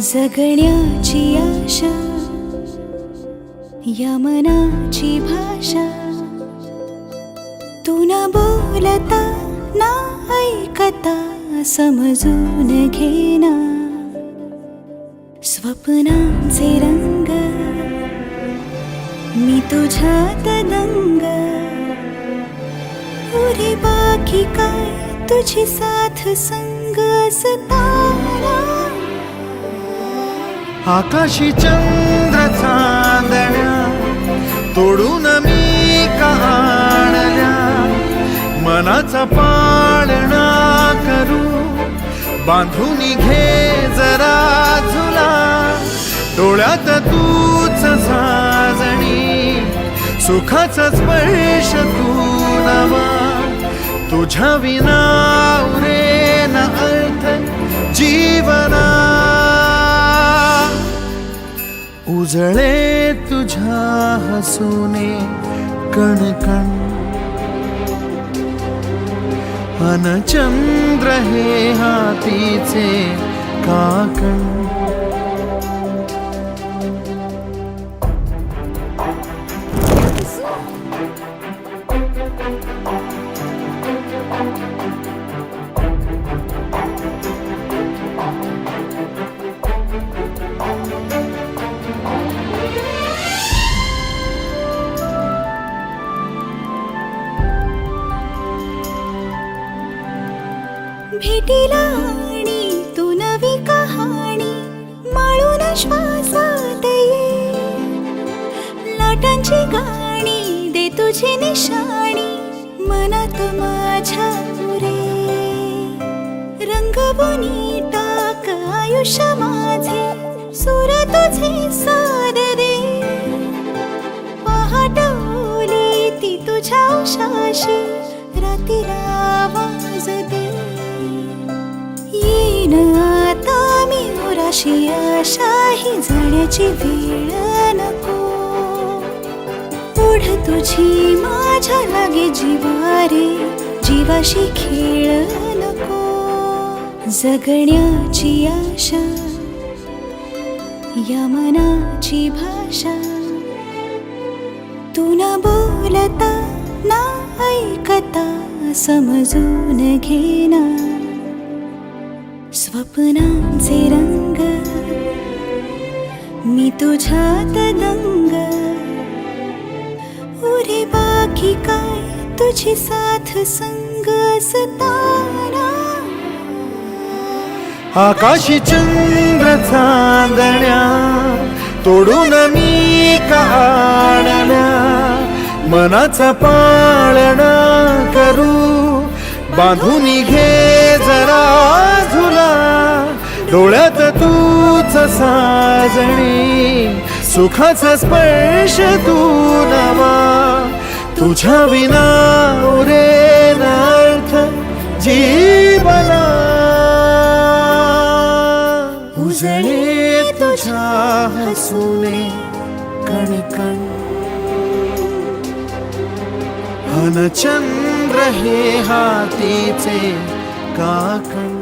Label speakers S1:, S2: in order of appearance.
S1: जगण्याची आशा या मनाची भाषा, तू न बोलता ना ऐकता समजून घेना. स्वप्नांचे रंग मी तुझ्यात दंग, पुरे बाकी काय तुझी साथ संग असताना.
S2: आकाशी चंद्र चांदण्या तोडून मी कहाणल्या, मनाचा पाळणा करू बांधून घे जरा झुला. डोळ्यात तूच साजणी, सुखाचा स्पर्श तू नवा. तुझ्या विना उरेन अर्थ जीवना. उजळे तुझ्या हसूने कणकण, अन चंद्र हे हातीचे काकण.
S1: भेटीला आणि तू नवी कहाणी माळून श्वासात ये. लाटांची गाणी दे तुझी निशाणी मनात माझ्या रे. रंगवून टाक आयुष्य माझे, सूर तुझे साद दे. पहाटवली ती तुझ्या उशाशी, रातीला आवाज दे. येईन आता मी उराशी आशाही, जाण्याची वेळ नको. पुढ तुझी माझ्या लागे जीवारे, जीवाशी खेळ नको. जगण्याची आशा या मनाची भाषा, तू न बोलता ना ऐकता समजून घेना. स्वप्नांचे रंग मी तुझ्यात दंग, उरे बाकी काय तुझी साथ संग असताना.
S2: आकाशी चंद्र चांदण्या तोडून मी कहाणल्या, मनाचा पाळणा करू बांधून घे जरा झुला. डोळ्यात तूच साजणी, सुखाचा स्पर्श तू नवा. तुझ्या विना उरेन अर्थ जीवना. उजळे तुझ्या हसूने कणकण, अन चंद्र हे हातीचे काकण.